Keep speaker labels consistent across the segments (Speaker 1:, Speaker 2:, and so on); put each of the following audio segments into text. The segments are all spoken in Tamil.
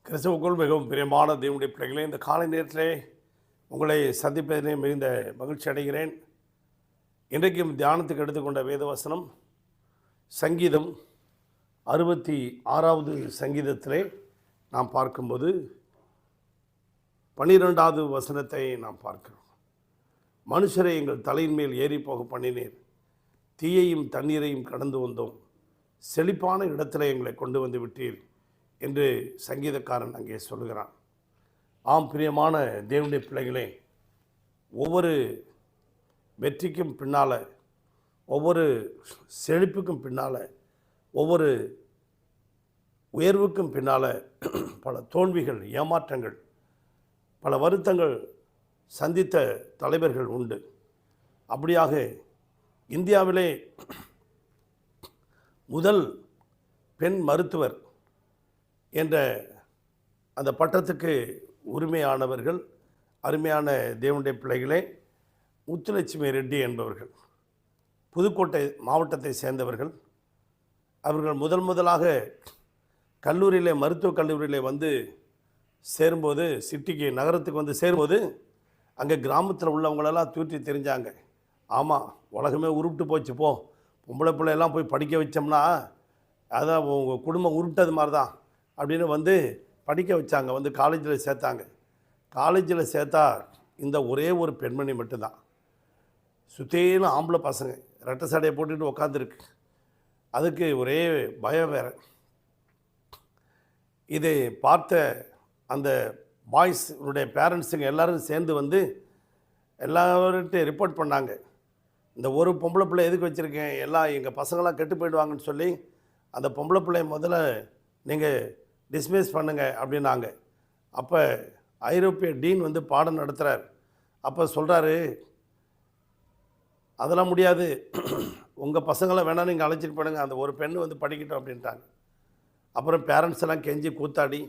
Speaker 1: கிறிஸ்துவுக்குள் மிகவும் பிரியமான தேவனுடைய பிள்ளைகளே, இந்த காலை நேரத்திலே உங்களை சந்திப்பதிலே மிகுந்த மகிழ்ச்சி அடைகிறேன். இன்றைக்கும் தியானத்துக்கு எடுத்துக்கொண்ட வேதவசனம் சங்கீதம் 66வது சங்கீதத்திலே நாம் பார்க்கும்போது 12வது வசனத்தை நாம் பார்க்கிறோம். மனுஷரை எங்கள் தலையின் மேல் ஏறி போக பண்ணினீர், தீயையும் தண்ணீரையும் கடந்து வந்தோம், செழிப்பான இடத்துல எங்களை கொண்டு வந்து விட்டீர் என்று சங்கீதக்காரன் அங்கே சொல்கிறான். ஆம் பிரியமான தேவனுடைய பிள்ளைகளே, ஒவ்வொரு வெற்றிக்கும் பின்னால், ஒவ்வொரு செழிப்புக்கும் பின்னால், ஒவ்வொரு உயர்வுக்கும் பின்னால் பல தோல்விகள், ஏமாற்றங்கள், பல வருத்தங்கள் சந்தித்த தலைவர்கள் உண்டு. அப்படியாக இந்தியாவிலே முதல் பெண் மருத்துவர் என்ற அந்த பட்டத்துக்கு உரிமையானவர்கள் அருமையான தேவனுடைய பிள்ளைகளே முத்துலட்சுமி ரெட்டி என்பவர்கள். புதுக்கோட்டை மாவட்டத்தை சேர்ந்தவர்கள். அவர்கள் முதலாக கல்லூரியிலே, மருத்துவக் கல்லூரியிலே வந்து சேரும்போது, சிட்டிக்கு நகரத்துக்கு வந்து சேரும்போது அங்கே கிராமத்தில் உள்ளவங்களெல்லாம் தூற்றி தெரிஞ்சாங்க. ஆமாம், உலகமே உருப்பிட்டு போச்சு, போ, பொம்பளை பிள்ளையெல்லாம் போய் படிக்க வச்சோம்னா அதான் உங்கள் குடும்பம் உருப்பிட்டது மாதிரி தான் அப்படின்னு வந்து படிக்க வச்சாங்க. வந்து காலேஜில் சேர்த்தாங்க. காலேஜில் சேர்த்தா இந்த ஒரே ஒரு பெண்மணி மட்டும்தான். சுற்றிலும் ஆம்பளை பசங்க ரெட்டை சடையை போட்டுக்கிட்டு உட்காந்துருக்கு. அதுக்கு ஒரே பயம் வேறு. இதை பார்த்த அந்த பாய்ஸுடைய பேரண்ட்ஸுங்க எல்லோரும் சேர்ந்து வந்து எல்லார்கிட்ட ரிப்போர்ட் பண்ணாங்க. இந்த ஒரு பொம்பளை பிள்ளை எதுக்கு வச்சுருக்கேன், எல்லாம் எங்கள் பசங்களாம் கெட்டு போயிடுவாங்கன்னு சொல்லி அந்த பொம்பளை பிள்ளைய முதல்ல நீங்கள் டிஸ்மிஸ் பண்ணுங்க அப்படின்னாங்க. அப்போ ஐரோப்பிய டீன் வந்து பாடம் நடத்துகிறார். அப்போ சொல்கிறாரு, அதெல்லாம் முடியாது, உங்கள் பசங்களை வேணாலும் நீங்கள் அழைச்சிட்டு போடுங்க, அந்த ஒரு பெண்ணு வந்து படிக்கட்டும் அப்படின்ட்டாங்க. அப்புறம் பேரண்ட்ஸ் எல்லாம் கெஞ்சி கூத்தாடி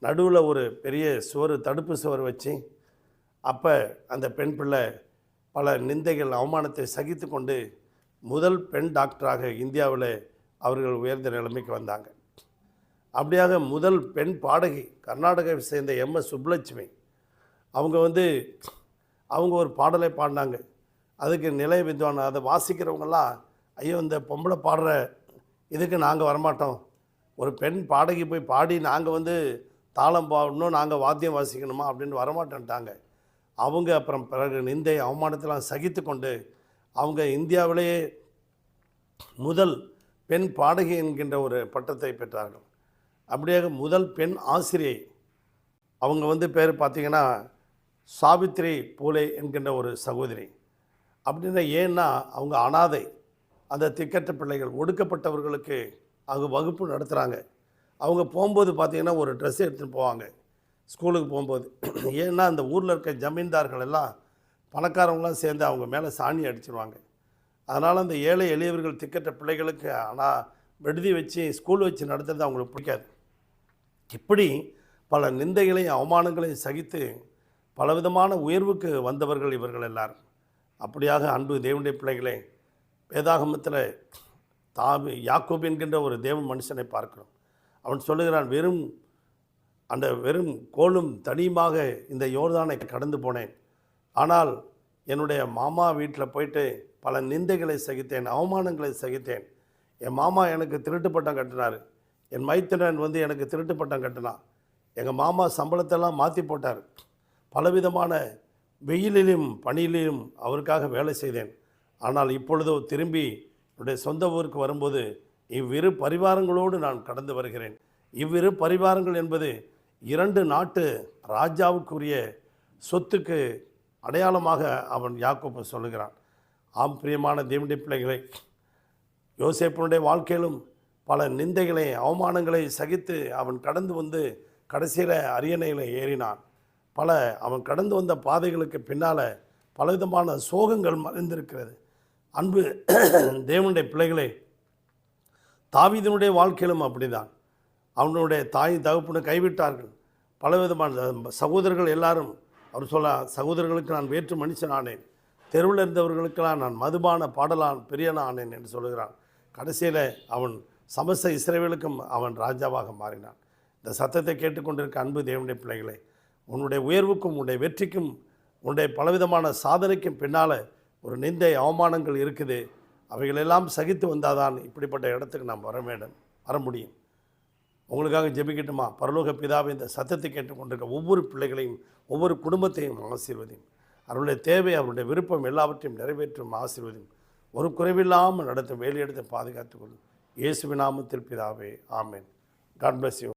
Speaker 1: நடுவில் ஒரு பெரிய சுவர், தடுப்பு சுவர் வச்சு அப்போ அந்த பெண் பிள்ளை பல நிந்தைகள், அவமானத்தை சகித்து கொண்டு முதல் பெண் டாக்டராக இந்தியாவில் அவர்கள் உயர்ந்த நிலைமைக்கு வந்தாங்க. அப்படியாக முதல் பெண் பாடகி கர்நாடகாவை சேர்ந்த எம்எஸ் சுப்புலட்சுமி அவங்க ஒரு பாடலை பாடினாங்க. அதுக்கு நிலைய வித்வான் அதை வாசிக்கிறவங்கெல்லாம், ஐயோ இந்த பொம்பளை பாடுற இதுக்கு நாங்கள் வரமாட்டோம், ஒரு பெண் பாடகி போய் பாடி நாங்கள் வந்து தாளம் பாடணும், நாங்கள் வாத்தியம் வாசிக்கணுமா அப்படின்னு வரமாட்டேன்ட்டாங்க. அவங்க அப்புறம் பிறகு நிந்தை அவமானத்தெல்லாம் சகித்து கொண்டு அவங்க இந்தியாவிலேயே முதல் பெண் பாடகி என்கின்ற ஒரு பட்டத்தை பெற்றார்கள். அப்படியாக முதல் பெண் ஆசிரியை அவங்க வந்து பேர் பார்த்திங்கன்னா சாவித்ரி பூலே என்கின்ற ஒரு சகோதரி. அப்படின்னா ஏன்னா அவங்க அனாதை, அந்த திக்கற்ற பிள்ளைகள், ஒடுக்கப்பட்டவர்களுக்கு அவங்க வகுப்பு நடத்துகிறாங்க. அவங்க போகும்போது பார்த்திங்கன்னா ஒரு ட்ரெஸ் எடுத்துகிட்டு போவாங்க ஸ்கூலுக்கு போகும்போது. ஏன்னா அந்த ஊரில் இருக்க ஜமீன்தார்கள் எல்லாம் பணக்காரவங்களாம் சேர்ந்து அவங்க மேலே சாணி அடிச்சிருவாங்க. அதனால் அந்த ஏழை எளியவர்கள், திக்கற்ற பிள்ளைகளுக்கு ஆனால் விடுதி வச்சு ஸ்கூல் வச்சு நடத்துறது அவங்களுக்கு பிடிக்காது. இப்படி பல நிந்தைகளையும் அவமானங்களையும் சகித்து பலவிதமான உயர்வுக்கு வந்தவர்கள் இவர்கள் எல்லாரும். அப்படியாக அன்பு தேவனுடைய பிள்ளைகளே, வேதாகமத்தில் யாக்கோபு என்கின்ற ஒரு தேவ மனுஷனை பார்க்கிறோம். அவன் சொல்லுகிறான், வெறும் கோலும் தனியுமாக இந்த யோர்தானை கடந்து போனேன், ஆனால் என்னுடைய மாமா வீட்டில் போயிட்டு பல நிந்தைகளை சகித்தேன், அவமானங்களை சகித்தேன். என் மாமா எனக்கு திருட்டு பட்டம் கட்டினார், என் மைத்துனன் வந்து எனக்கு திருட்டு பட்டம் கட்டினான், எங்கள் மாமா சம்பளத்தெல்லாம் மாற்றி போட்டார், பலவிதமான வெயிலிலும் பனியிலும் அவருக்காக வேலை செய்தேன். ஆனால் இப்பொழுதோ திரும்பி என்னுடைய சொந்த ஊருக்கு வரும்போது இவ்விரு பரிவாரங்களோடு நான் கடந்து வருகிறேன். இவ்விரு பரிவாரங்கள் என்பது 2 நாட்டு ராஜாவுக்குரிய சொத்துக்கு அடையாளமாக அவன் யாக்கோபு சொல்லுகிறான். ஆம் பிரியமான தேவனுடைய பிள்ளைகளை, யோசேப்பினுடைய வாழ்க்கையிலும் பல நிந்தைகளை, அவமானங்களை சகித்து அவன் கடந்து வந்து கடைசியில் அரியணையில் ஏறினான். அவன் கடந்து வந்த பாதைகளுக்கு பின்னால் பலவிதமான சோகங்கள் மறைந்திருக்கிறது. அன்பு தேவனுடைய பிள்ளைகளை, தாவீதினுடைய வாழ்க்கையிலும் அப்படிதான். அவனுடைய தாய் தகப்பனை கைவிட்டார்கள். பலவிதமான சகோதரர்கள் எல்லாரும், அவர் சொல்ல, சகோதரர்களுக்கு நான் வேற்று மனுஷன் ஆனேன், தெருவில் இருந்தவர்களுக்கெல்லாம் நான் மதுபான பாடலான் பெரியனா ஆனேன் என்று சொல்கிறான். கடைசியில் அவன் சமஸ்த இஸ்ரவேலுக்கும் அவன் ராஜாவாக மாறினான். இந்த சத்தத்தை கேட்டுக்கொண்டிருக்க அன்பு தேவனுடைய பிள்ளைகளே, உன்னுடைய உயர்வுக்கும் உன்னுடைய வெற்றிக்கும் உன்னுடைய பலவிதமான சாதனைக்கும் பின்னால் ஒரு நிந்தை அவமானங்கள் இருக்குது. அவைகளெல்லாம் சகித்து வந்தால் தான் இப்படிப்பட்ட இடத்துக்கு நாம் வர முடியும். உங்களுக்காக ஜெபிக்கட்டுமா? பரலோக பிதாவை, இந்த சத்தத்தை கேட்டுக்கொண்டிருக்க ஒவ்வொரு பிள்ளைகளையும் ஒவ்வொரு குடும்பத்தையும் ஆசீர்வதியும். அவருடைய தேவை, அவருடைய விருப்பம் எல்லாவற்றையும் நிறைவேற்றும் ஆசீர்வதியும். ஒரு குறைவில்லாமல் நடத்தும், வேலையெடுத்து பாதுகாத்துக் கொள்ளும். இயேசுவின் நாமத்தில் பிதாவே, ஆமென். God bless you.